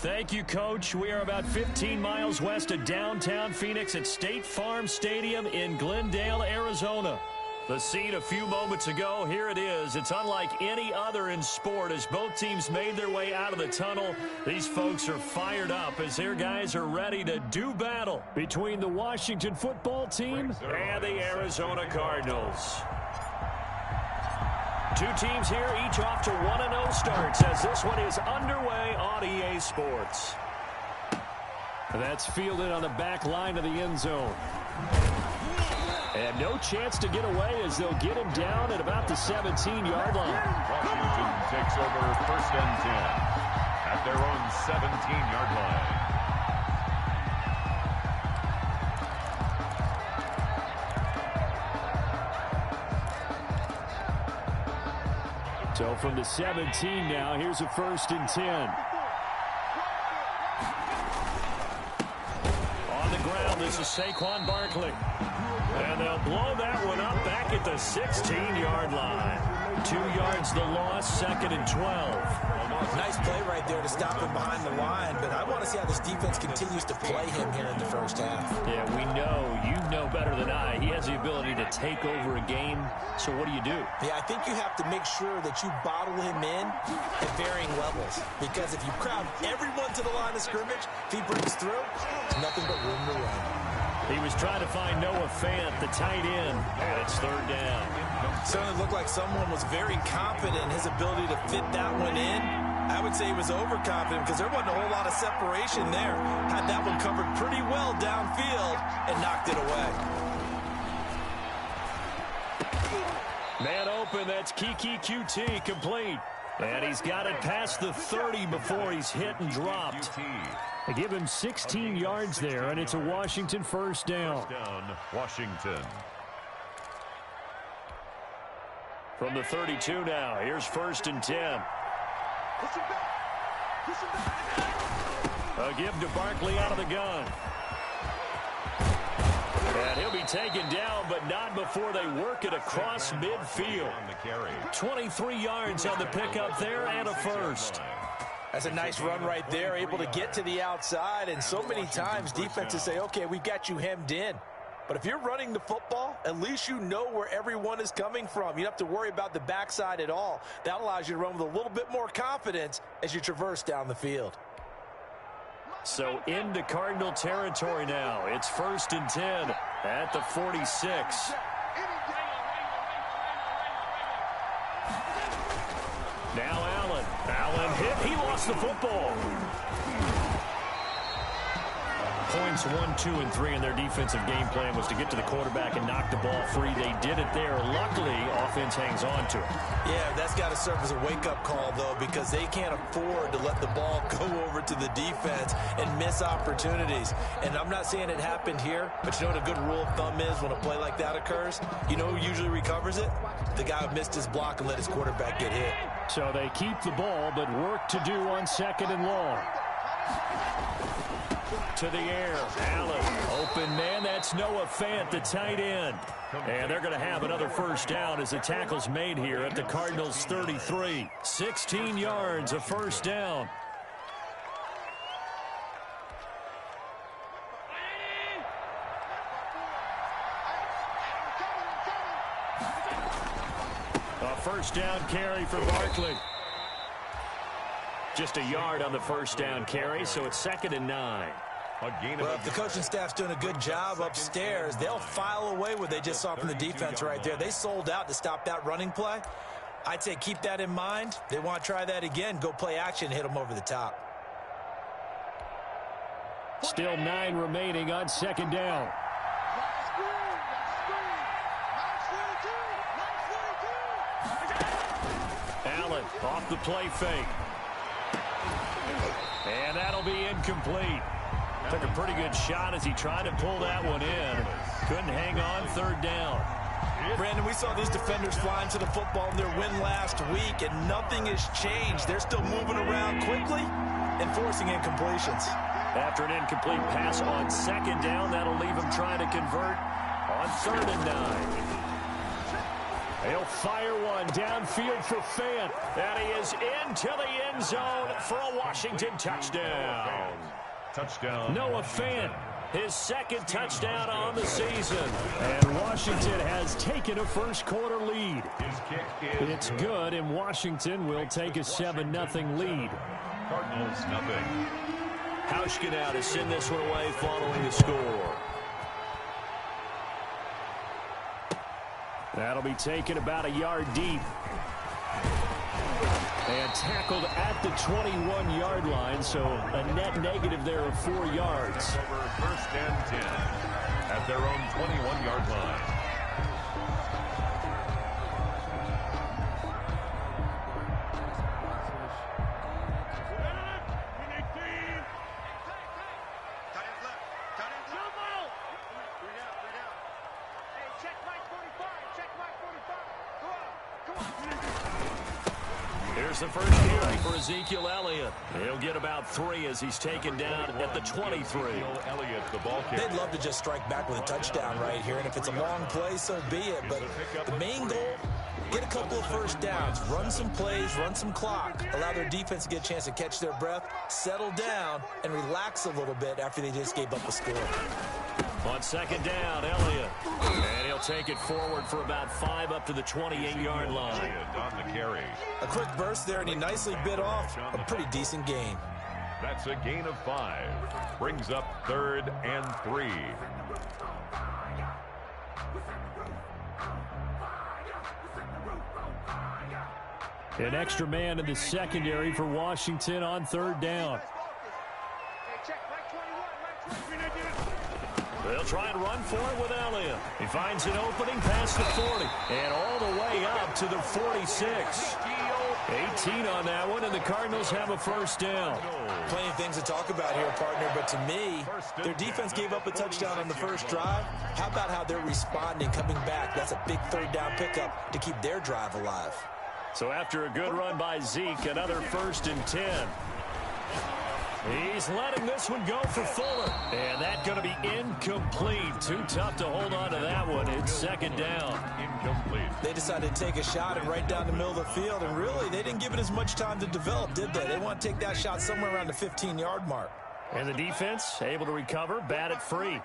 Thank you, Coach. We are about 15 miles west of downtown Phoenix at State Farm Stadium in Glendale, Arizona. The scene a few moments ago, here it is. It's unlike any other in sport as both teams made their way out of the tunnel. These folks are fired up as their guys are ready to do battle between the Washington football team and the Arizona Cardinals. Two teams here, each off to 1-0 starts as this one is underway on EA Sports. That's fielded on the back line of the end zone. And no chance to get away as they'll get him down at about the 17-yard line. Washington takes over 1st and 10 at their own 17-yard line. So from the 17 now, here's a 1st and 10. On the ground, this is Saquon Barkley. And they'll blow that one up back at the 16-yard line. 2 yards the loss, 2nd and 12. Nice play right there to stop him behind the line, but I want to see how this defense continues to play him here in the first half. Yeah, we know. You know better than I. He has the ability to take over a game, so what do you do? Yeah, I think you have to make sure that you bottle him in at varying levels, because if you crowd everyone to the line of scrimmage, if he breaks through, there's nothing but room to run. He was trying to find Noah Fant, the tight end, and it's 3rd down. Certainly looked like someone was very confident in his ability to fit that one in. I would say he was overconfident because there wasn't a whole lot of separation there. Had that one covered pretty well downfield and knocked it away. Man open, that's Kiki QT complete. And he's got it past the 30 before he's hit and dropped. They give him 16 yards there, and it's a Washington 1st down. First down, Washington. From the 32 now, here's 1st and 10. A give to Barkley out of the gun. And he'll be taken down, but not before they work it across midfield. 23 yards on the pickup there and a 1st. That's a nice run right there, able to get to the outside, and so many times defenses say, okay, we got you hemmed in. But if you're running the football, at least you know where everyone is coming from. You don't have to worry about the backside at all. That allows you to run with a little bit more confidence as you traverse down the field. So into Cardinal territory now. It's 1st and 10 at the 46. Now Allen. Allen hit. He lost the football. Points 1, 2, and 3 in their defensive game plan was to get to the quarterback and knock the ball free. They did it there. Luckily, offense hangs on to it. Yeah, that's got to serve as a wake-up call, though, because they can't afford to let the ball go over to the defense and miss opportunities. And I'm not saying it happened here, but you know what a good rule of thumb is when a play like that occurs? You know who usually recovers it? The guy who missed his block and let his quarterback get hit. So they keep the ball, but work to do on 2nd and long. To the air, Allen, open man, that's Noah Fant, the tight end. And they're going to have another 1st down as the tackle's made here at the Cardinals' 33. 16 yards, a 1st down. A 1st down carry for Barkley. Just a yard on the 1st down carry, so it's 2nd and 9. Well, if the coaching staff's doing a good job upstairs, they'll file away what they just saw from the defense right there. They sold out to stop that running play. I'd say keep that in mind. They want to try that again. Go play action, hit them over the top. Still 9 remaining on 2nd down. Allen off the play fake. And that'll be incomplete. Took a pretty good shot as he tried to pull that one in. Couldn't hang on, 3rd down. Brandon, we saw these defenders flying to the football in their win last week, and nothing has changed. They're still moving around quickly and forcing incompletions. After an incomplete pass on 2nd down, that'll leave him trying to convert on 3rd and 9. They'll fire one downfield for Fant. And he is into the end zone for a Washington touchdown. Touchdown. Noah Fant, his second touchdown on the season. And Washington has taken a first-quarter lead. His kick is It's good, and Washington will take a 7-0 lead. Cardinals nothing. Hauschka now to send this one away following the score. That'll be taken about a yard deep. And tackled at the 21-yard line, so a net negative there of 4 yards. Over first and 10 at their own 21-yard line. Here's the first carry for Ezekiel Elliott. He'll get about 3 as he's taken down at the 23. Elliott, the ball carrier. They'd love to just strike back with a touchdown right here, and if it's a long play, so be it. But the main goal, get a couple of first downs, run some plays, run some clock, allow their defense to get a chance to catch their breath, settle down, and relax a little bit after they just gave up a score. On second down, Elliott. And he'll take it forward for about 5 up to the 28-yard line. Elliott on the carry. A quick burst there, and he nicely bit off a pretty decent gain. That's a gain of 5. Brings up 3rd and 3. An extra man in the secondary for Washington on 3rd down. They'll try and run for it with Elliott. He finds an opening past the 40 and all the way up to the 46. 18 on that one, and the Cardinals have a first down. Plenty of things to talk about here, partner, but to me, their defense gave up a touchdown on the first drive. How about how they're responding, coming back? That's a big 3rd down pickup to keep their drive alive. So after a good run by Zeke, another 1st and 10. He's letting this one go for Fuller. And that's going to be incomplete. Too tough to hold on to that one. It's 2nd down. Incomplete. They decided to take a shot and right down the middle of the field, and really, they didn't give it as much time to develop, did they? They want to take that shot somewhere around the 15-yard mark. And the defense able to recover, bat it free.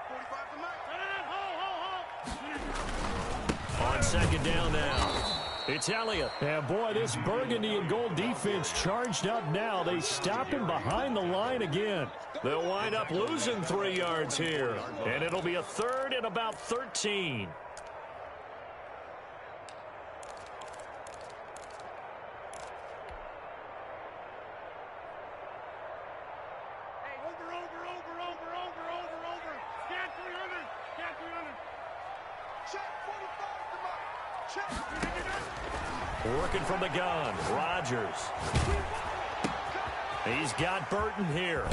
On 2nd down now. It's Elliott. And boy, this burgundy and gold defense charged up now. They stop him behind the line again. They'll wind up losing 3 yards here. And it'll be a 3rd and about 13. Working from the gun, Rodgers. He's got Burton here.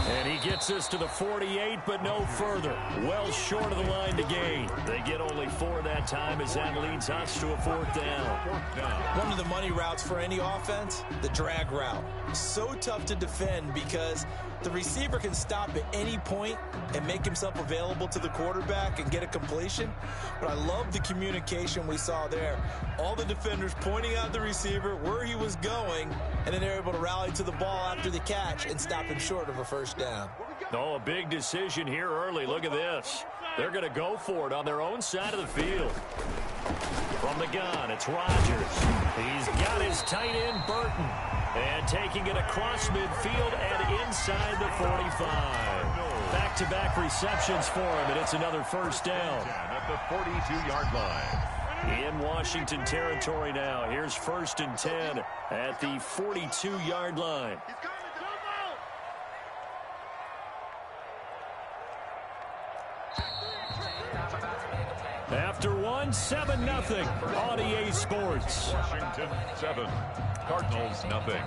And he gets us to the 48, but no further. Well short of the line to gain. They get only 4 that time as that leads us to a 4th down. One of the money routes for any offense, the drag route. So tough to defend because the receiver can stop at any point and make himself available to the quarterback and get a completion. But I love the communication we saw there. All the defenders pointing out the receiver, where he was going, and then they're able to rally to the ball after the catch and stop him short of a first down. Oh, a big decision here early. Look at this. They're going to go for it on their own side of the field. From the gun, it's Rodgers. He's got his tight end, Burton. And taking it across midfield and inside the 45. Back-to-back receptions for him, and it's another first down. At the 42-yard line. In Washington territory now. Here's 1st and 10 at the 42-yard line. After one, 7-0 on EA Sports. Washington 7, Cardinals nothing.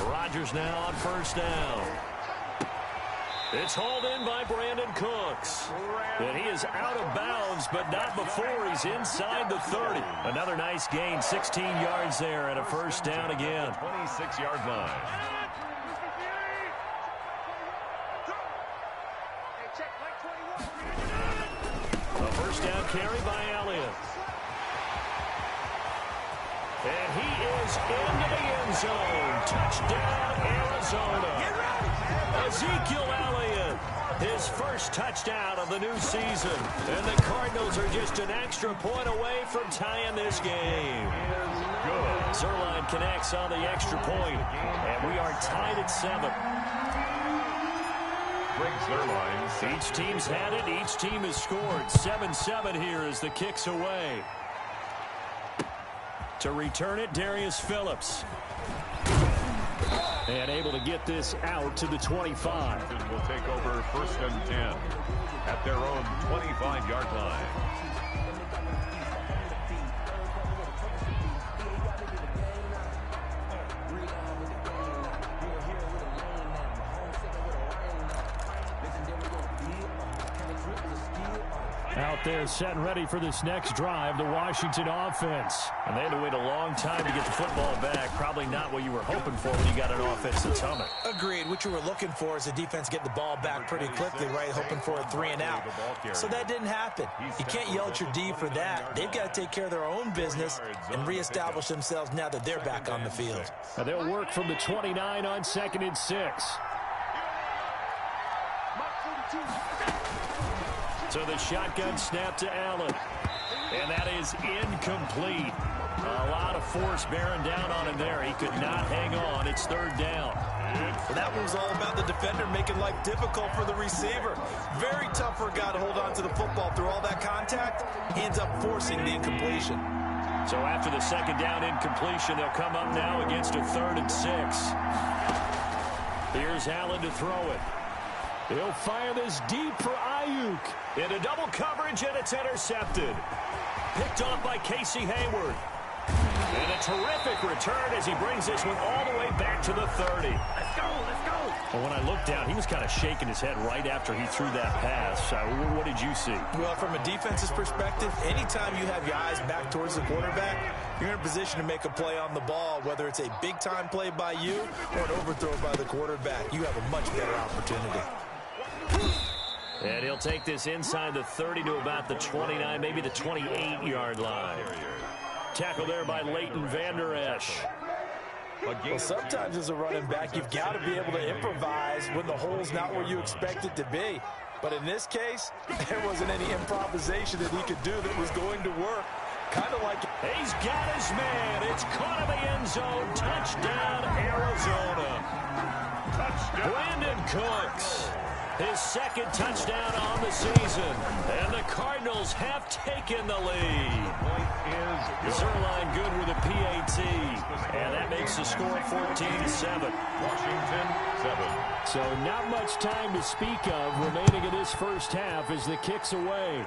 Rodgers now on 1st down. It's hauled in by Brandon Cooks. And he is out of bounds, but not before he's inside the 30. Another nice gain, 16 yards there and a 1st down again. 26-yard line. A first down carry by Elliott. And he is into the end zone. Touchdown, Arizona. Ezekiel Elliott, his first touchdown of the new season. And the Cardinals are just an extra point away from tying this game. Zerline connects on the extra point, and we are tied at 7. Each team's had it. Each team has scored. 7-7 here as the kick's away. To return it, Darius Phillips. And able to get this out to the 25. Will take over first and 10 at their own 25-yard line. Out there set and ready for this next drive, the Washington offense. And they had to wait a long time to get the football back. Probably not what you were hoping for when you got an offense that's humming. Agreed. What you were looking for is the defense get the ball back pretty quickly, right? Hoping for a 3-and-out. So that didn't happen. You can't yell at your D for that. They've got to take care of their own business and reestablish themselves now that they're back on the field. Now they'll work from the 29 on 2nd and 6. So the shotgun snap to Allen. And that is incomplete. A lot of force bearing down on him there. He could not hang on. It's 3rd down. Well, that was all about the defender making life difficult for the receiver. Very tough for a guy to hold on to the football through all that contact. He ends up forcing the incompletion. So after the 2nd down incompletion, they'll come up now against a 3rd and 6. Here's Allen to throw it. He'll fire this deep for Ayuk. Into double coverage, and it's intercepted. Picked off by Casey Hayward. And a terrific return as he brings this one all the way back to the 30. Let's go, let's go. Well, when I looked down, he was kind of shaking his head right after he threw that pass. What did you see? Well, from a defense's perspective, anytime you have your eyes back towards the quarterback, you're in a position to make a play on the ball, whether it's a big-time play by you or an overthrow by the quarterback. You have a much better opportunity. And he'll take this inside the 30 to about the 29, maybe the 28-yard line. Tackle there by Leighton Vander Esch. Well, sometimes as a running back, you've got to be able to improvise when the hole's not where you expect it to be. But in this case, there wasn't any improvisation that he could do that was going to work. Kind of like... He's got his man. It's caught in the end zone. Touchdown, Arizona. Touchdown. Brandon Cooks. His 2nd touchdown on the season. And the Cardinals have taken the lead. Zerline good with a PAT. And that makes the score 14-7. Washington, 7. So not much time to speak of remaining in this first half as the kick's away.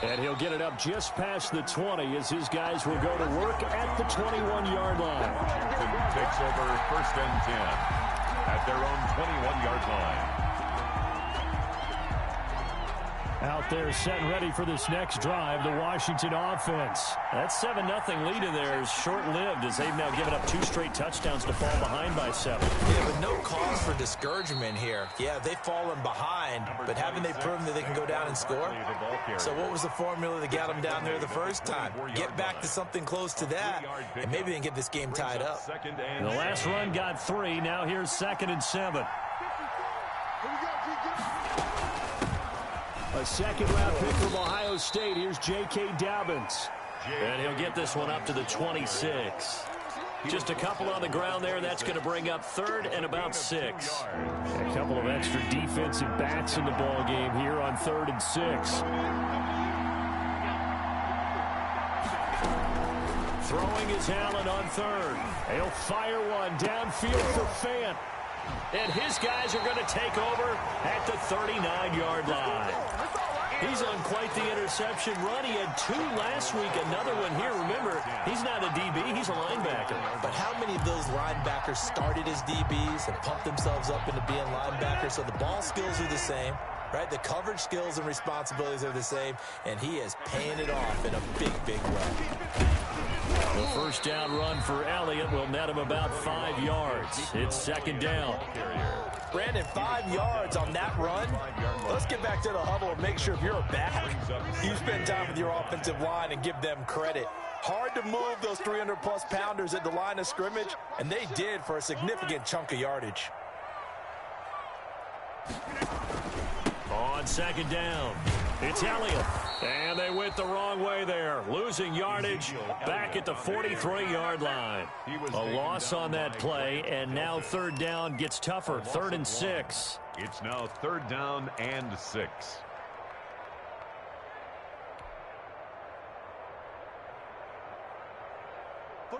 And he'll get it up just past the 20 as his guys will go to work at the 21-yard line. Washington takes over first and 10 at their own 21-yard line. Out there set and ready for this next drive, the Washington offense. That 7-0 lead in there is short-lived as they've now given up 2 straight touchdowns to fall behind by 7. Yeah, but no cause for discouragement here. Yeah, they've fallen behind, but haven't they proven that they can go down and score? So what was the formula that got them down there the first time? Get back to something close to that, and maybe they can get this game tied up. The last run got 3. Now here's 2nd and 7. A 2nd-round pick from Ohio State. Here's J.K. Dobbins. And he'll get this one up to the 26. Just a couple on the ground there. That's going to bring up 3rd and about 6. A couple of extra defensive backs in the ball game here on 3rd and 6. Throwing is Allen on 3rd. He'll fire one downfield for Fant. And his guys are going to take over at the 39-yard line. He's on quite the interception run. He had 2 last week, another one here. Remember, he's not a DB, he's a linebacker. But how many of those linebackers started as DBs and pumped themselves up into being linebackers? So the ball skills are the same, right? The coverage skills and responsibilities are the same, and he is paying it off in a big, big way. The first down run for Elliott will net him about 5 yards. It's second down. Brandon, 5 yards on that run. Let's get back to the huddle and make sure if you're a back, you spend time with your offensive line and give them credit. Hard to move those 300-plus pounders at the line of scrimmage, and they did for a significant chunk of yardage. On second down, it's Elliott. And they went the wrong way there, losing yardage back at the 43-yard line. A loss on that play, and now third down gets tougher, 3rd and 6. It's now 3rd down and 6.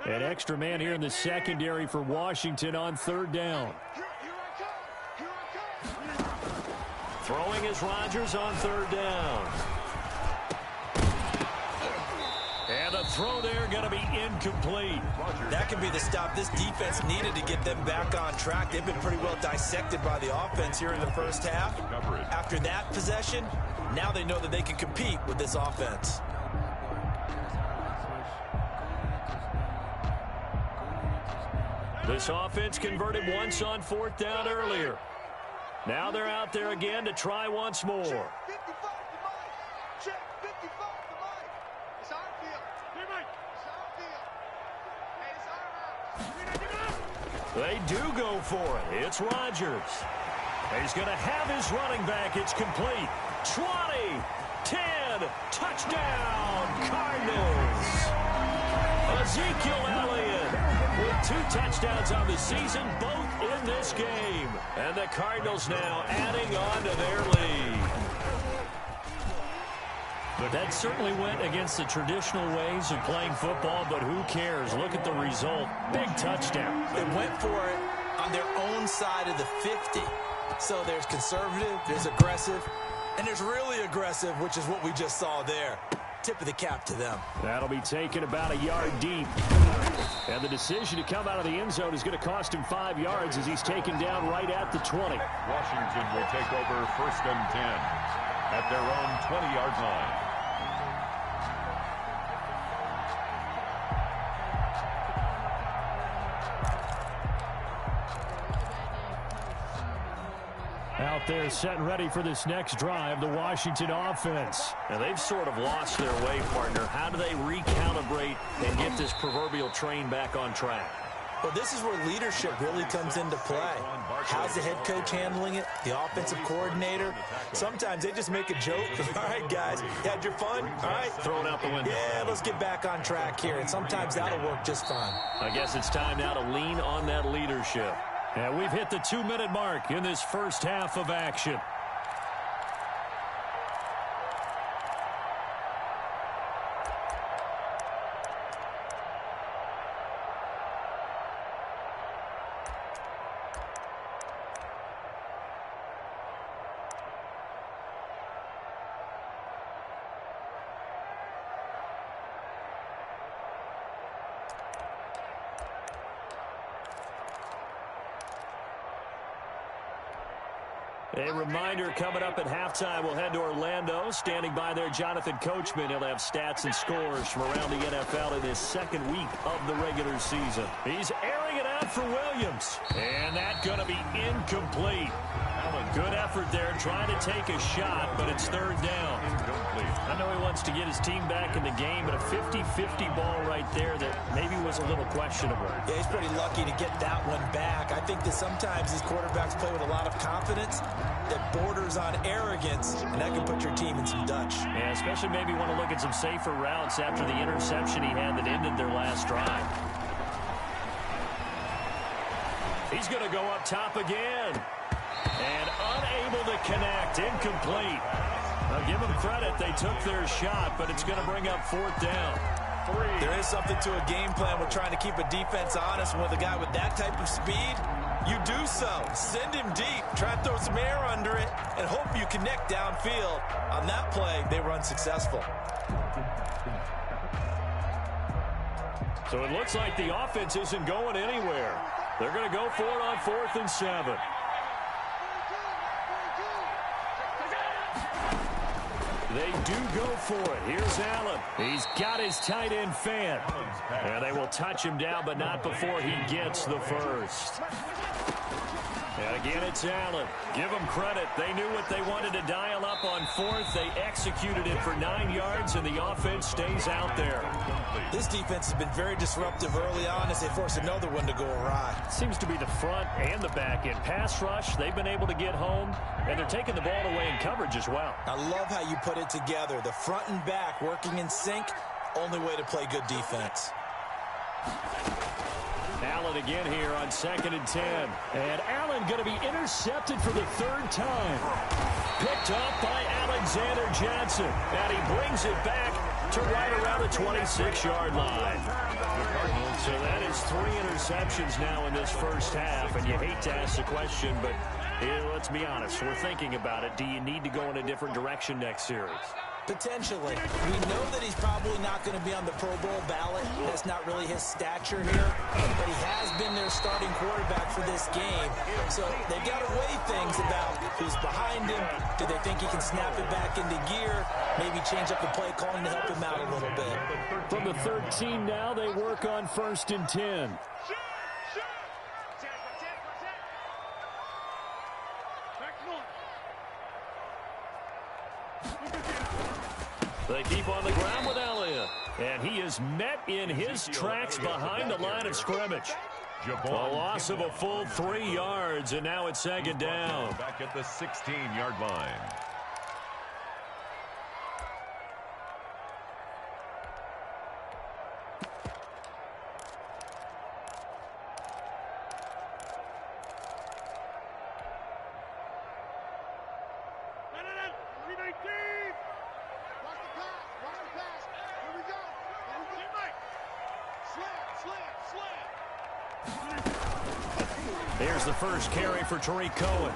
An extra man here in the secondary for Washington on 3rd down. Throwing is Rodgers on 3rd down. And the throw there going to be incomplete. That could be the stop this defense needed to get them back on track. They've been pretty well dissected by the offense here in the first half. After that possession, now they know that they can compete with this offense. This offense converted once on 4th down earlier. Now they're out there again to try once more. They do go for it. It's Rodgers. He's going to have his running back. It's complete. 20, 10, touchdown, Cardinals. Ezekiel Elliott with 2 touchdowns on the season, both in this game. And the Cardinals now adding on to their lead. That certainly went against the traditional ways of playing football, but who cares? Look at the result. Big touchdown. They went for it on their own side of the 50. So there's conservative, there's aggressive, and there's really aggressive, which is what we just saw there. Tip of the cap to them. That'll be taken about a yard deep. And the decision to come out of the end zone is going to cost him 5 yards as he's taken down right at the 20. Washington will take over 1st and 10 at their own 20-yard line. Out there set and ready for this next drive, the Washington offense. And they've sort of lost their way, partner. How do they recalibrate and get this proverbial train back on track? Well, this is where leadership really comes into play. How's the head coach handling it? The offensive coordinator? Sometimes they just make a joke. All right, guys, you had your fun? All right. Throw it out the window. Yeah, let's get back on track here. And sometimes that'll work just fine. I guess it's time now to lean on that leadership. And we've hit the 2-minute mark in this first half of action. A reminder coming up at halftime, we'll head to Orlando. Standing by there, Jonathan Coachman. He'll have stats and scores from around the NFL in his 2nd week of the regular season. He's airing it out for Williams. And that's going to be incomplete. Good effort there, trying to take a shot, but it's 3rd down. I know he wants to get his team back in the game, but a 50-50 ball right there that maybe was a little questionable. Yeah, he's pretty lucky to get that one back. I think that sometimes these quarterbacks play with a lot of confidence that borders on arrogance, and that can put your team in some Dutch. Yeah, especially maybe want to look at some safer routes after the interception he had that ended their last drive. He's going to go up top again. And unable to connect, incomplete. Now give them credit, they took their shot, but it's going to bring up 4th down. There is something to a game plan with trying to keep a defense honest. With a guy with that type of speed, you do so. Send him deep, try to throw some air under it, and hope you connect downfield. On that play, they were unsuccessful. So it looks like the offense isn't going anywhere. They're going to go for it on 4th and 7. They do go for it. Here's Allen. He's got his tight end fan. And they will touch him down, but not before he gets the first. And again, it's Allen. Give them credit. They knew what they wanted to dial up on fourth. They executed it for 9 yards, and the offense stays out there. This defense has been very disruptive early on as they force another one to go awry. Seems to be the front and the back end. Pass rush, they've been able to get home, and they're taking the ball away in coverage as well. I love how you put it together. The front and back working in sync, only way to play good defense. Allen again here on 2nd and 10. And Allen going to be intercepted for the 3rd time. Picked off by Alexander Johnson. And he brings it back to right around the 26-yard line. So that is 3 interceptions now in this first half. And you hate to ask the question, but let's be honest. We're thinking about it. Do you need to go in a different direction next series? Potentially. We know that he's probably not going to be on the Pro Bowl ballot. That's not really his stature here. But he has been their starting quarterback for this game. So they've got to weigh things about who's behind him. Do they think he can snap it back into gear? Maybe change up the play calling to help him out a little bit. From the 13 now, they work on 1st and 10. They keep on the ground with Elliott. And he is met in his tracks behind the line of scrimmage. A loss of a full 3 yards, and now it's 2nd down. Back at the 16-yard line. Here's the first carry for Tariq Cohen.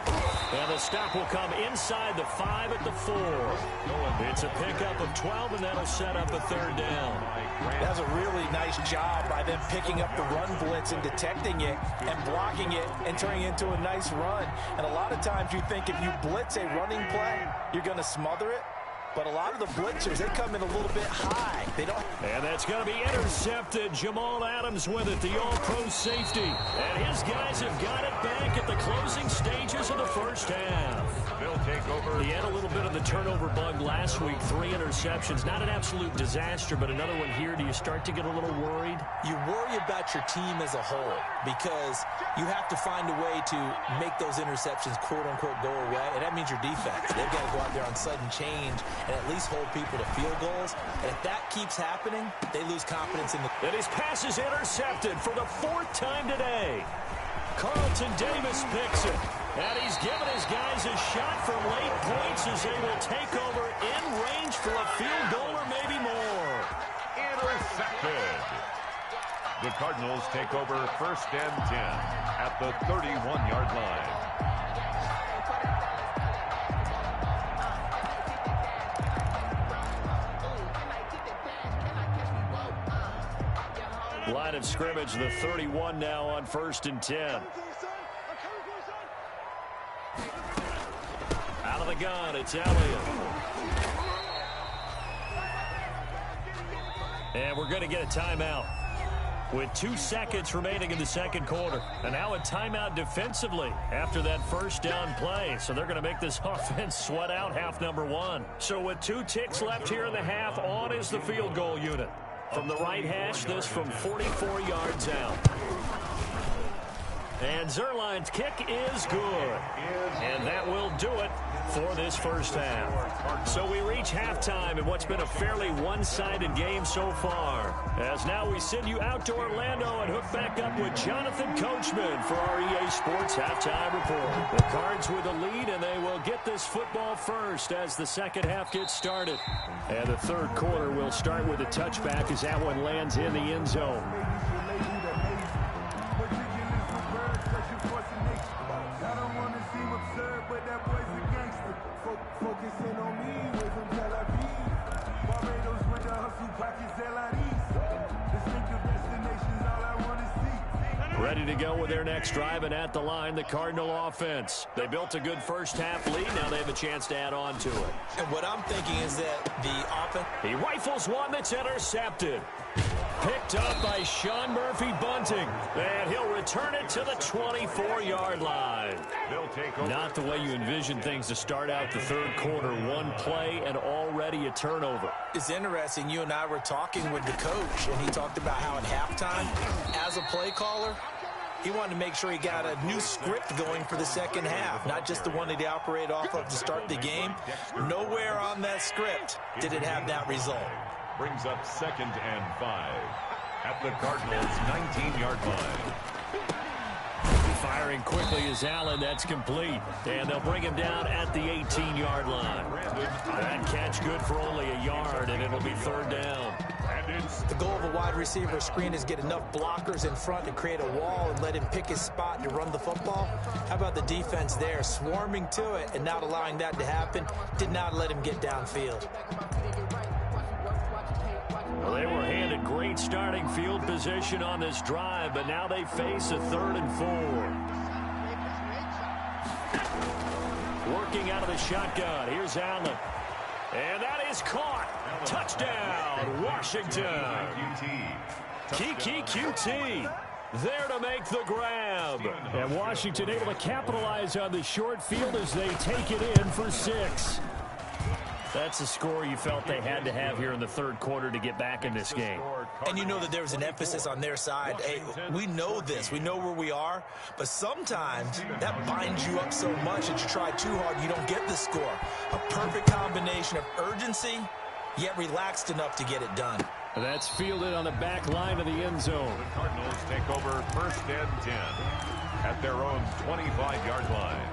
And the stop will come inside the 5 at the 4. It's a pickup of 12, and that'll set up a 3rd down. That was a really nice job by them picking up the run blitz and detecting it and blocking it and turning it into a nice run. And a lot of times you think if you blitz a running play, you're going to smother it. But a lot of the blitzers, they come in a little bit high. They don't. And that's going to be intercepted. Jamal Adams with it, the all-pro safety. And his guys have got it back at the closing stages of the first half. They'll take over. He had a little bit of the turnover bug last week. 3 interceptions. Not an absolute disaster, but another one here. Do you start to get a little worried? You worry about your team as a whole because you have to find a way to make those interceptions, quote-unquote, go away. And that means your defense. They've got to go out there on sudden change and at least hold people to field goals. And if that keeps happening, they lose confidence in the... And his pass is intercepted for the 4th time today. Carlton Davis picks it. And he's given his guys a shot from late points as they will take over in range for a field goal or maybe more. Intercepted. The Cardinals take over 1st and 10 at the 31-yard line. Line of scrimmage, the 31 now on 1st and 10. Out of the gun, it's Elliott. And we're going to get a timeout with 2 seconds remaining in the 2nd quarter. And now a timeout defensively after that 1st down play. So they're going to make this offense sweat out half number 1. So with 2 ticks left here in the half, on is the field goal unit. From the right hash, this from 44 yards out. And Zerline's kick is good. And that will do it for this first half. So we reach halftime in what's been a fairly one-sided game so far. As now we send you out to Orlando and hook back up with Jonathan Coachman for our EA Sports Halftime Report. The Cards with the lead, and they will get this football first as the 2nd half gets started. And the 3rd quarter will start with a touchback as that one lands in the end zone. Focusing on me, way from Tel Aviv. Barbados with the hustle pockets, LIDs. Distinctive destinations, all I want to see. Ready to go with their next drive, and at the line, the Cardinal offense. They built a good first-half lead. Now they have a chance to add on to it. And what I'm thinking is that the offense... He rifles one that's intercepted. Picked up by Sean Murphy Bunting. And he'll return it to the 24-yard line. They'll take over. Not the way you envision things to start out the third quarter. One play and already a turnover. It's interesting. You and I were talking with the coach, and he talked about how at halftime, as a play caller, he wanted to make sure he got a new script going for the second half, not just the one that he operated off of to start the game. Nowhere on that script did it have that result. Brings up 2nd and 5 at the Cardinals' 19-yard line. Firing quickly is Allen. That's complete. And they'll bring him down at the 18-yard line. That catch good for only a yard, and it'll be third down. The goal of a wide receiver screen is get enough blockers in front to create a wall and let him pick his spot to run the football. How about the defense there, swarming to it and not allowing that to happen? Did not let him get downfield. Well, they were handed great starting field position on this drive, but now they face a 3rd and 4. Working out of the shotgun. Here's Allen. And that is caught. Touchdown, Washington. Kiki QT there to make the grab. And Washington able to capitalize on the short field as they take it in for 6. That's a score you felt they had to have here in the third quarter to get back in this game. And you know that there was an emphasis on their side. Hey, we know this. We know where we are. But sometimes that binds you up so much that you try too hard, you don't get the score. A perfect combination of urgency, yet relaxed enough to get it done. That's fielded on the back line of the end zone. The Cardinals take over 1st and 10 at their own 25-yard line.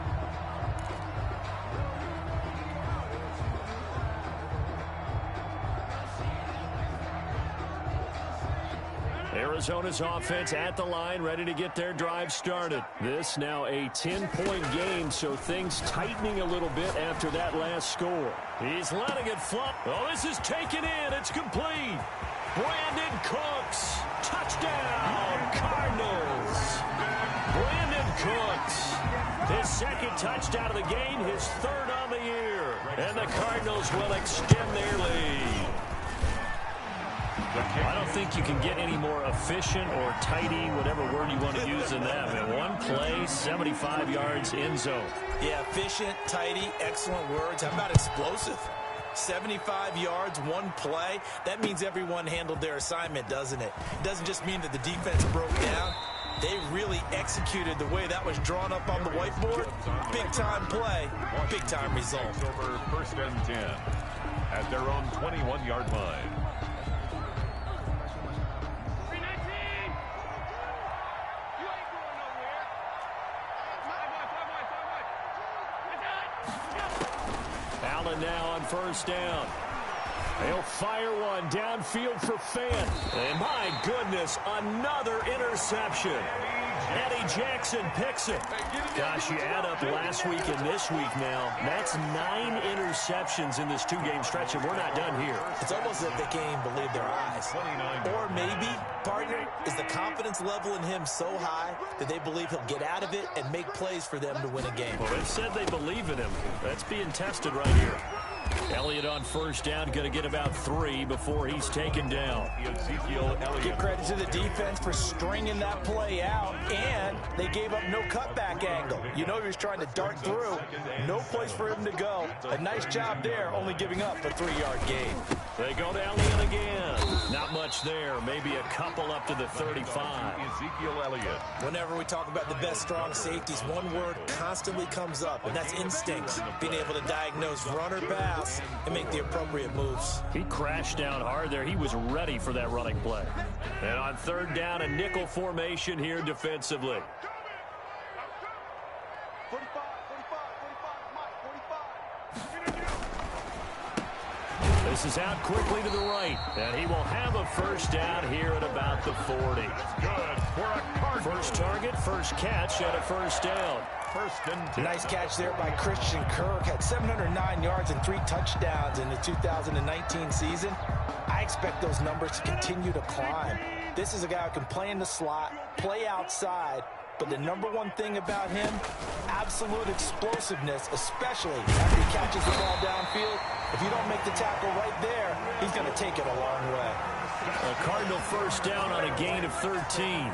Arizona's offense at the line, ready to get their drive started. This now a 10-point game, so things tightening a little bit after that last score. He's letting it fly. Oh, this is taken in. It's complete. Brandon Cooks. Touchdown, Cardinals. Brandon Cooks. His 2nd touchdown of the game, his 3rd on the year. And the Cardinals will extend their lead. I don't think you can get any more efficient or tidy, whatever word you want to use in that. Man, one play, 75 yards in zone. Yeah, efficient, tidy, excellent words. How about explosive? 75 yards, one play. That means everyone handled their assignment, doesn't it? It doesn't just mean that the defense broke down. They really executed the way that was drawn up on the whiteboard. Big-time play, big-time result. Over 1st and 10 at their own 21-yard line. Allen now on 1st down. They'll fire one downfield for Fant. And my goodness, another interception. Eddie Jackson picks it. Gosh, you add up last week and this week now. That's 9 interceptions in this 2-game stretch, and we're not done here. It's almost as if they can't even believe their eyes. Or maybe, partner, is the confidence level in him so high that they believe he'll get out of it and make plays for them to win a game. Well, they've said they believe in him. That's being tested right here. Elliott on 1st down, going to get about 3 before he's taken down. Ezekiel Elliott. Give credit to the defense for stringing that play out, and they gave up no cutback angle. You know he was trying to dart through. No place for him to go. A nice job there, only giving up a 3-yard gain. They go to Elliott again. Not much there. Maybe a couple up to the 35. Ezekiel Elliott. Whenever we talk about the best strong safeties, one word constantly comes up, and that's instinct. Being able to diagnose run or pass and make the appropriate moves. He crashed down hard there. He was ready for that running play. And on 3rd down, a nickel formation here defensively. 45, 45. This is out quickly to the right, and he will have a 1st down here at about the 40. Good for a Cardinal. First target, first catch, and a 1st down. 1st and 10. Nice catch there by Christian Kirk. Had 709 yards and 3 touchdowns in the 2019 season. I expect those numbers to continue to climb. This is a guy who can play in the slot, play outside, but the number one thing about him, absolute explosiveness, especially after he catches the ball downfield. If you don't make the tackle right there, he's going to take it a long way. A Cardinal first down on a gain of 13.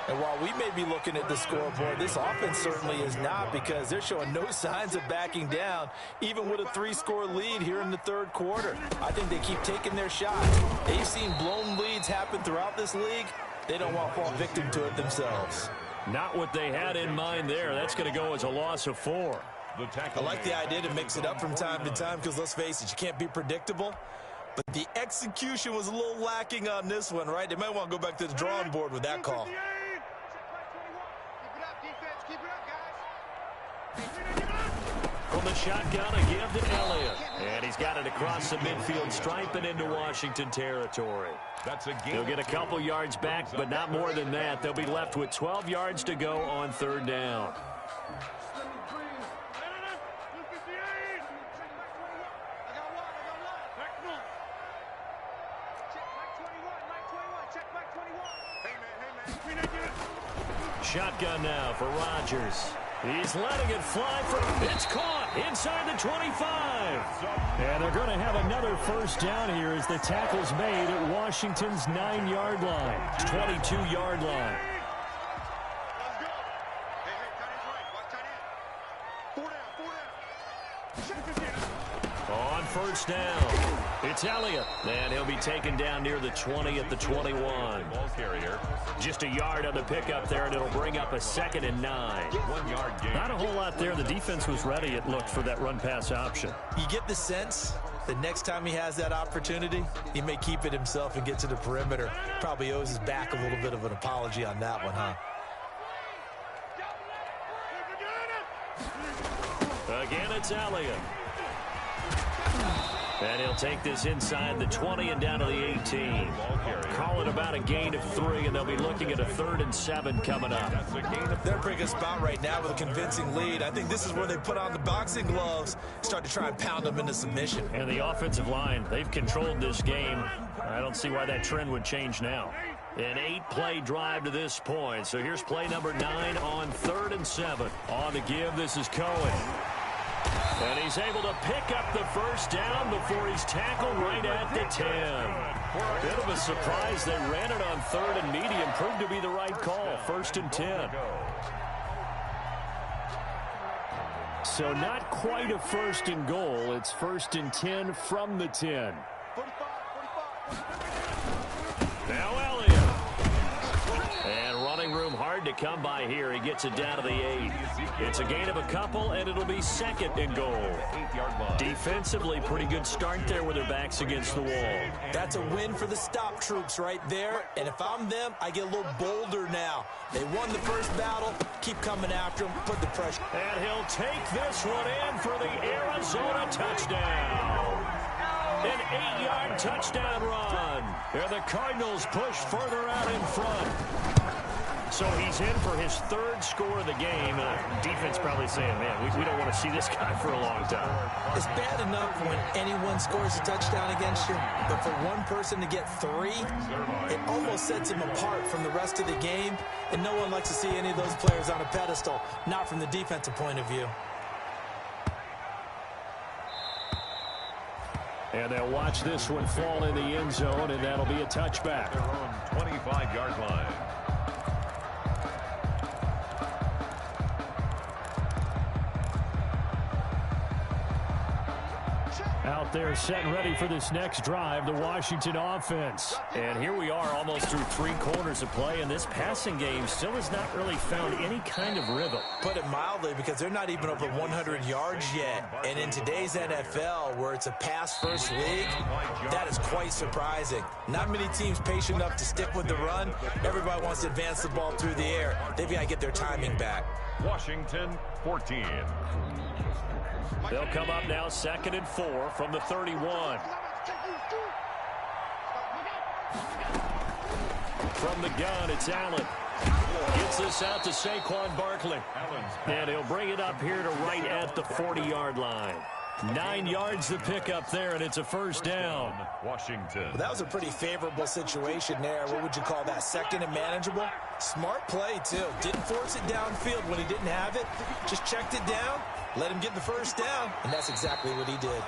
And while we may be looking at the scoreboard, this offense certainly is not, because they're showing no signs of backing down, even with a 3-score lead here in the third quarter. I think they keep taking their shots. They've seen blown leads happen throughout this league. They don't want to fall victim to it themselves. Not what they had in mind there. That's going to go as a loss of 4. I like the idea to mix it up from time to time, because let's face it, you can't be predictable. But the execution was a little lacking on this one, right? They might want to go back to the drawing board with that call. From the shotgun, a give to Elliott. And he's got it across the midfield stripe and into Washington territory. He'll get a couple yards back, but not more than that. They'll be left with 12 yards to go on third down. Shotgun now for Rodgers. He's letting it fly it's caught inside the 25. And they're going to have another first down here as the tackle's made at Washington's 9-yard line, 22-yard line. On first down, it's Elliott, and he'll be taken down near the 20 at the 21. Ball carrier. Just a yard on the pickup there, and it'll bring up a 2nd and 9. 1 yard gain. Not a whole lot there. The defense was ready, it looked, for that run-pass option. You get the sense that next time he has that opportunity, he may keep it himself and get to the perimeter. Probably owes his back a little bit of an apology on that one, huh? Again, it's Elliott. And he'll take this inside the 20 and down to the 18. Call it about a gain of 3, and they'll be looking at a 3rd and 7 coming up. They're in a pretty good spot right now with a convincing lead. I think this is where they put on the boxing gloves, start to try and pound them into submission. And the offensive line, they've controlled this game. I don't see why that trend would change now. An 8-play drive to this point. So here's play number 9 on 3rd and 7. On the give, this is Cohen. And he's able to pick up the first down before he's tackled right at the 10. Bit of a surprise. They ran it on 3rd and medium. Proved to be the right call. 1st and 10. So not quite a 1st and goal. It's 1st and 10 from the 10. Now Elliott. And running room hard to come by here. He gets it down to the 8. It's a gain of a couple, and it'll be 2nd and goal. 8-yard line. Defensively, pretty good start there with their backs against the wall. That's a win for the stop troops right there. And if I'm them, I get a little bolder now. They won the first battle. Keep coming after them. Put the pressure. And he'll take this one in for the Arizona touchdown. An 8-yard touchdown run. And the Cardinals push further out in front. So he's in for his 3rd score of the game. Defense probably saying, man, we don't want to see this guy for a long time. It's bad enough when anyone scores a touchdown against you, but for one person to get 3, it almost sets him apart from the rest of the game, and no one likes to see any of those players on a pedestal, not from the defensive point of view. And they'll watch this one fall in the end zone, and that'll be a touchback. Their own 25-yard line. Out there set and ready for this next drive, the Washington offense. And here we are almost through 3 quarters of play, and this passing game still has not really found any kind of rhythm. Put it mildly, because they're not even over 100 yards yet. And in today's NFL, where it's a pass-first league, that is quite surprising. Not many teams patient enough to stick with the run. Everybody wants to advance the ball through the air. They've got to get their timing back. Washington 14. They'll come up now 2nd and 4 from the 31. From the gun, it's Allen. Gets this out to Saquon Barkley. And he'll bring it up here to right at the 40-yard line. 9 yards to pick up there, and it's a first down. Washington. Well, that was a pretty favorable situation there. What would you call that? Second and manageable? Smart play, too. Didn't force it downfield when he didn't have it. Just checked it down, let him get the first down, and that's exactly what he did.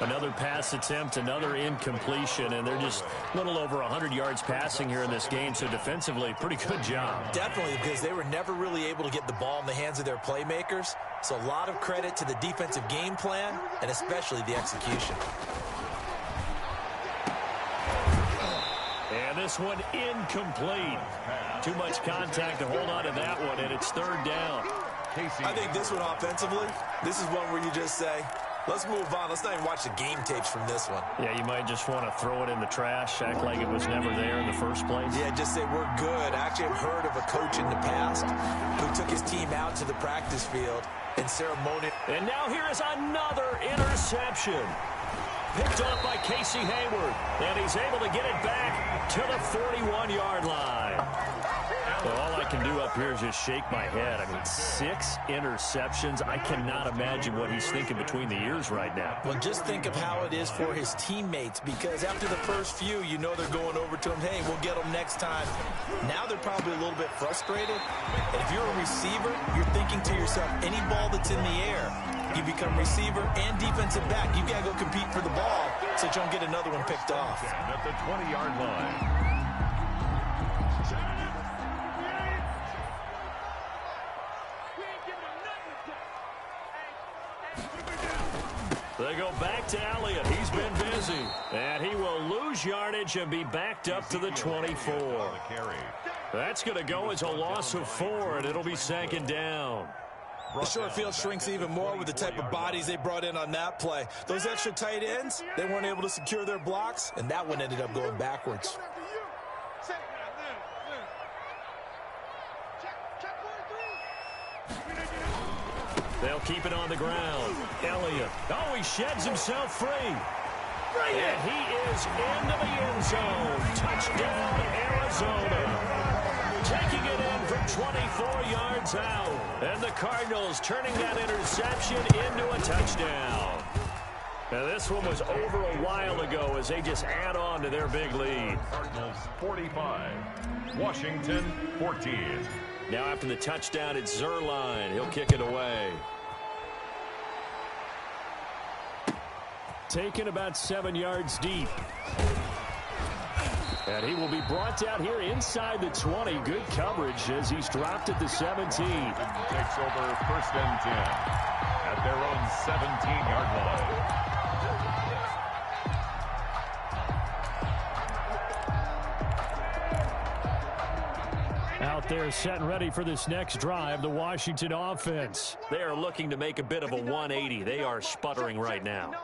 Another pass attempt, another incompletion, and they're just a little over 100 yards passing here in this game, so defensively, pretty good job. Definitely, because they were never really able to get the ball in the hands of their playmakers, so a lot of credit to the defensive game plan, and especially the execution. And this one incomplete. Too much contact to hold on to that one, and it's third down. I think this one offensively, this is one where you just say, let's move on. Let's not even watch the game tapes from this one. Yeah, you might just want to throw it in the trash, act like it was never there in the first place. Yeah, just say we're good. I actually have heard of a coach in the past who took his team out to the practice field and ceremonial. And now here is another interception. Picked off by Casey Hayward, and he's able to get it back to the 41-yard line. Well, all I can do up here is just shake my head. I mean, 6 interceptions. I cannot imagine what he's thinking between the ears right now. Well, just think of how it is for his teammates, because after the first few, you know they're going over to him, hey, we'll get them next time. Now they're probably a little bit frustrated. And if you're a receiver, you're thinking to yourself, any ball that's in the air, you become receiver and defensive back. You got to go compete for the ball so that you don't get another one picked off. At the 20-yard line. They go back to Elliott. He's been busy. And he will lose yardage and be backed up to the 24. That's going to go as a loss of 4, and it'll be second down. The short field shrinks even more with the type of bodies they brought in on that play. Those extra tight ends, they weren't able to secure their blocks, and that one ended up going backwards. They'll keep it on the ground. Elliott. Oh, he sheds himself free. And he is into the end zone. Touchdown, Arizona. Taking it in from 24 yards out. And the Cardinals turning that interception into a touchdown. Now, this one was over a while ago as they just add on to their big lead. Cardinals 45, Washington 14. Now after the touchdown, it's Zerline. He'll kick it away. Taken about 7 yards deep. And he will be brought down here inside the 20. Good coverage as he's dropped at the 17. Takes over first and 10 at their own 17-yard line. Out there set and ready for this next drive, the Washington offense. They are looking to make a bit of a 180. They are sputtering right now.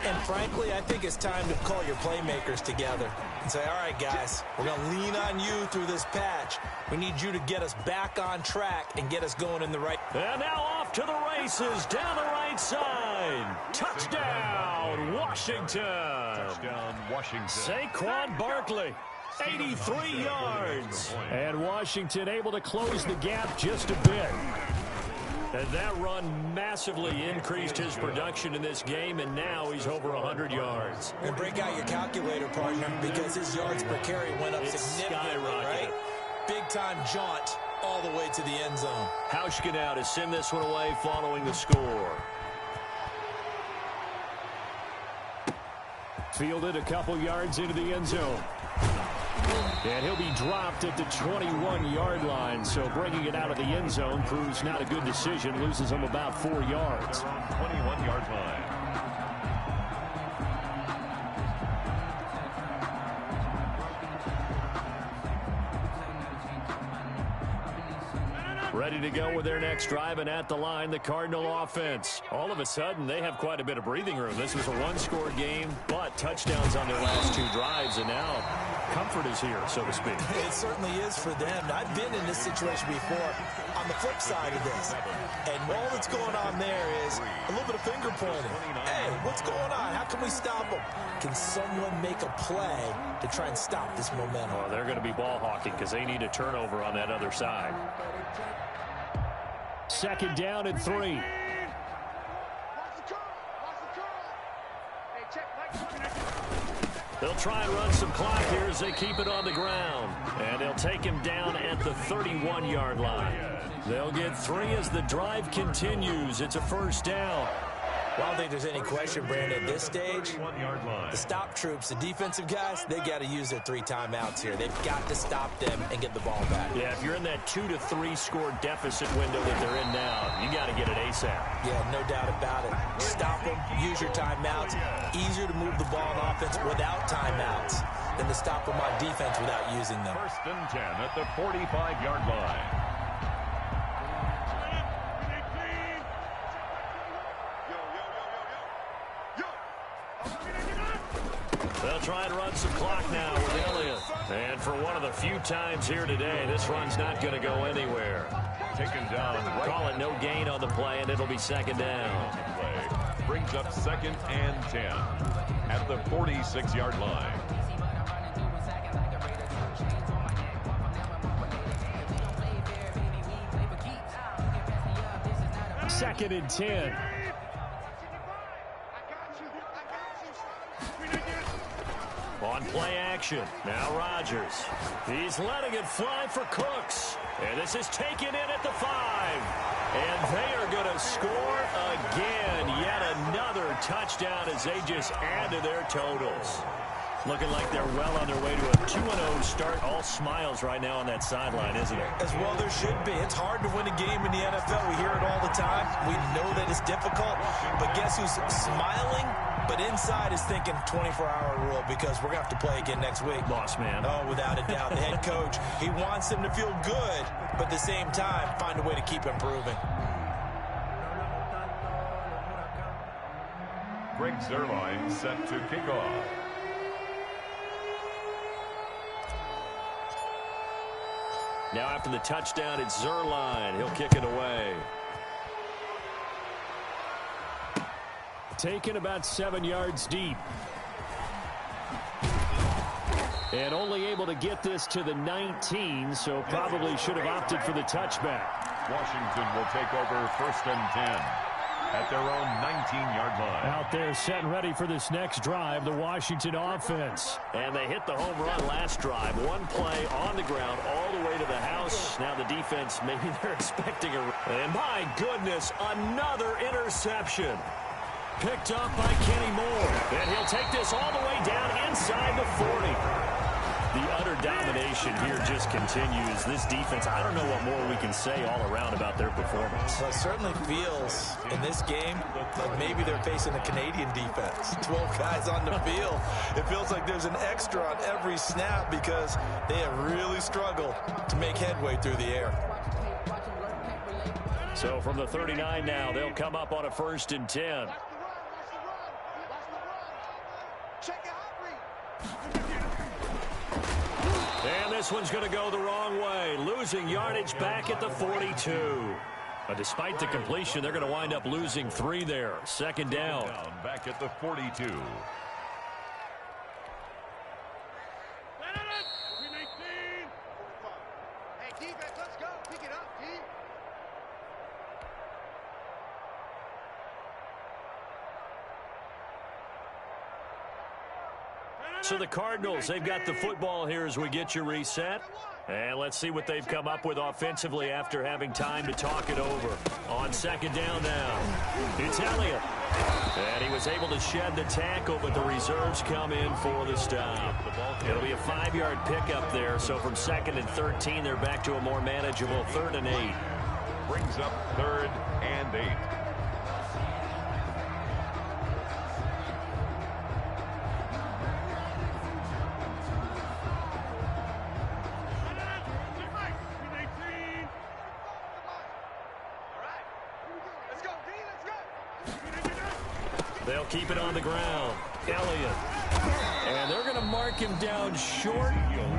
And frankly, I think it's time to call your playmakers together and say, all right, guys, we're going to lean on you through this patch. We need you to get us back on track and get us going in the right. And now off to the races down the right side. Touchdown, Washington. Touchdown, Washington. Saquon Barkley. 83 yards. And Washington able to close the gap just a bit. And that run massively increased his production in this game, and now he's over 100 yards. And break out your calculator, partner, because his yards per carry went up significantly, right? Big-time jaunt all the way to the end zone. Hauschka now to send this one away following the score. Fielded a couple yards into the end zone. And he'll be dropped at the 21-yard line, so bringing it out of the end zone proves not a good decision. Loses him about 4 yards. 21-yard line. Ready to go with their next drive, and at the line, the Cardinal offense. All of a sudden, they have quite a bit of breathing room. This was a one-score game, but touchdowns on their last 2 drives, and now comfort is here, so to speak. It certainly is for them. I've been in this situation before on the flip side of this. And all that's going on there is a little bit of finger pointing. Hey, what's going on? How can we stop them? Can someone make a play to try and stop this momentum? Well, they're going to be ball hawking because they need a turnover on that other side. Second down and 3. They'll try and run some clock here as they keep it on the ground. And they'll take him down at the 31-yard line. They'll get 3 as the drive continues. It's a first down. Well, I don't think there's any question, Brandon, at this stage, the stop troops, the defensive guys, they got to use their 3 timeouts here. They've got to stop them and get the ball back. Yeah, if you're in that 2 to 3 score deficit window that they're in now, you got to get it ASAP. Yeah, no doubt about it. Stop them, use your timeouts. Easier to move the ball on offense without timeouts than to stop them on defense without using them. 1st and 10 at the 45-yard line. They'll try and run some clock now with Elliott. And for one of the few times here today, this run's not going to go anywhere. Taken down. Call it no gain on the play, and it'll be 2nd down. Play brings up 2nd and 10 at the 46-yard line. Second and 10. On play action, now Rodgers. He's letting it fly for Cooks. And this is taken in at the 5. And they are going to score again. Yet another touchdown as they just add to their totals. Looking like they're well on their way to a 2-0 start. All smiles right now on that sideline, isn't it? As well there should be. It's hard to win a game in the NFL. We hear it all the time. We know that it's difficult. But guess who's smiling? But inside is thinking 24-hour rule because we're going to have to play again next week. Boss man. Oh, without a doubt. The head coach, he wants them to feel good, but at the same time, find a way to keep improving. Greg Zuerlein set to kick off. Now after the touchdown, it's Zuerlein. He'll kick it away. Taken about 7 yards deep. And only able to get this to the 19, so probably should have opted for the touchback. Washington will take over 1st and 10 at their own 19-yard line. Out there set and ready for this next drive, the Washington offense. And they hit the home run last drive. One play on the ground all the way to the house. Now the defense, maybe they're expecting a... And my goodness, another interception. Picked up by Kenny Moore. And he'll take this all the way down inside the 40. The utter domination here just continues. This defense, I don't know what more we can say all around about their performance. Well, it certainly feels in this game like maybe they're facing a Canadian defense. 12 guys on the field. It feels like there's an extra on every snap because they have really struggled to make headway through the air. So from the 39 now, they'll come up on a 1st and 10. And this one's going to go the wrong way. Losing yardage back at the 42. But despite the completion, they're going to wind up losing 3 there. 2nd down. Back at the 42. So the Cardinals, they've got the football here as we get you reset. And let's see what they've come up with offensively after having time to talk it over. On 2nd down now, it's Elliott. And he was able to shed the tackle, but the reserves come in for the stop. It'll be a 5-yard pickup there. So from 2nd and 13, they're back to a more manageable 3rd and 8. Brings up 3rd and 8. They'll keep it on the ground. Elliott. And they're going to mark him down short,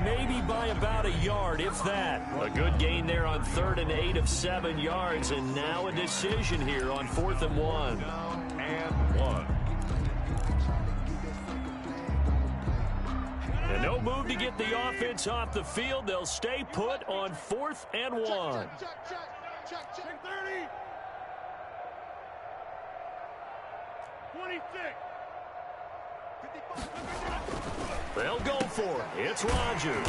maybe by about a yard, if that. A good gain there on 3rd and 8 of 7 yards, and now a decision here on 4th and 1. And 1. And no move to get the offense off the field. They'll stay put on 4th and 1. Check 30. 26. They'll go for it. It's Rodgers.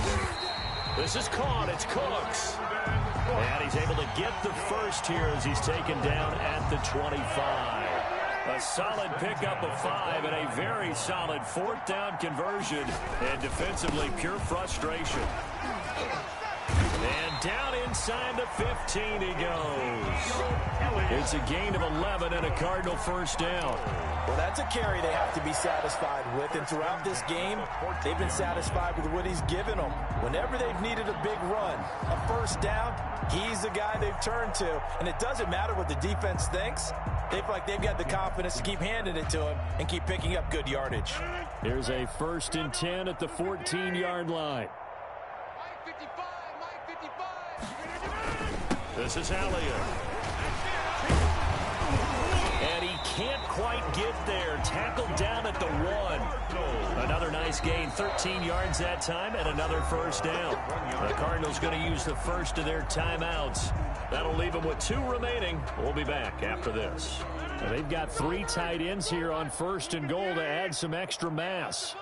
This is caught. It's Cooks. And he's able to get the first here as he's taken down at the 25. A solid pickup of 5 and a very solid 4th down conversion. And defensively, pure frustration. And down inside the 15 he goes. It's a gain of 11 and a Cardinal first down. Well, that's a carry they have to be satisfied with. And throughout this game, they've been satisfied with what he's given them. Whenever they've needed a big run, a first down, he's the guy they've turned to. And it doesn't matter what the defense thinks. They feel like they've got the confidence to keep handing it to him and keep picking up good yardage. Here's a 1st and 10 at the 14-yard line. This is Elliott. And he can't quite get there. Tackled down at the 1. Another nice gain, 13 yards that time, and another first down. The Cardinals going to use the first of their timeouts. That'll leave them with 2 remaining. We'll be back after this. And they've got 3 tight ends here on 1st and goal to add some extra mass.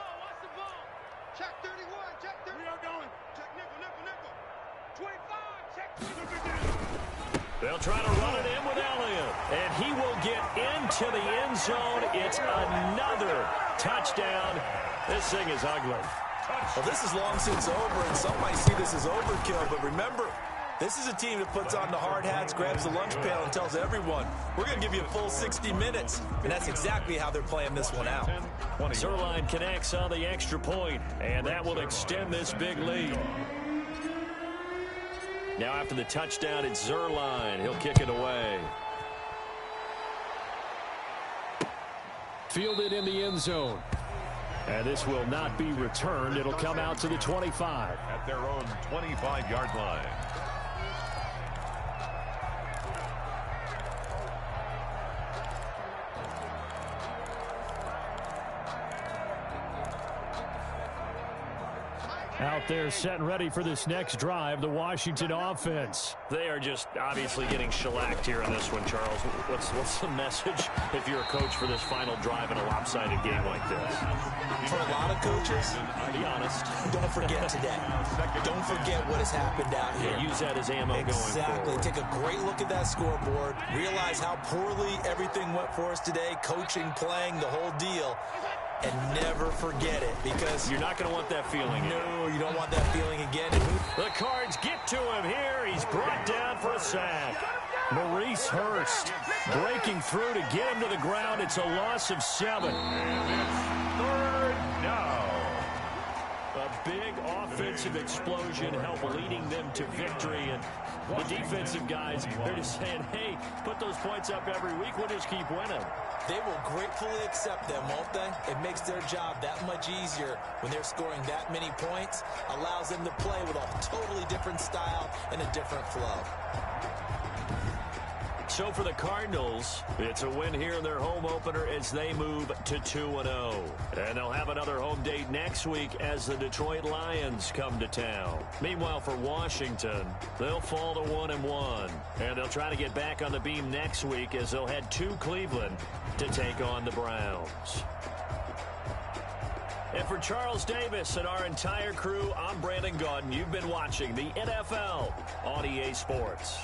Check 31, check 30. We are going. Check nickel. 25, check 25. They'll try to run it in with Elliott. And he will get into the end zone. It's another touchdown. This thing is ugly. Well, this is long since over, and some might see this as overkill. But remember, this is a team that puts on the hard hats, grabs the lunch pail, and tells everyone, we're going to give you a full 60 minutes. And that's exactly how they're playing this one out. Zerline connects on the extra point, and that will extend this big lead. Now after the touchdown, it's Zerline. He'll kick it away. Fielded in the end zone. And this will not be returned. It'll come out to the 25. At their own 25-yard line. Out there set and ready for this next drive, the Washington offense. They are just obviously getting shellacked here in this one, Charles. What's the message if you're a coach for this final drive in a lopsided game like this? For a lot of coaches, Be honest. don't forget today. Don't forget what has happened out here. Yeah, use that as ammo going Exactly. forward. Take a great look at that scoreboard. Realize how poorly everything went for us today. Coaching, playing, the whole deal. And never forget it, because You're not going to want that feeling. no, you don't want that feeling again. The Cards get to him here. He's brought down for a sack. Maurice Hurst breaking through to get him to the ground. It's a loss of 7. Third down. A big offensive explosion helped leading them to victory. And the defensive guys, they're just saying, hey, put those points up every week. We'll just keep winning. They will gratefully accept them, won't they? It makes their job that much easier when they're scoring that many points. Allows them to play with a totally different style and a different flow. So for the Cardinals, it's a win here in their home opener as they move to 2-0. And they'll have another home date next week as the Detroit Lions come to town. Meanwhile, for Washington, they'll fall to 1-1. And they'll try to get back on the beam next week as they'll head to Cleveland to take on the Browns. And for Charles Davis and our entire crew, I'm Brandon Gaudin. You've been watching the NFL on EA Sports.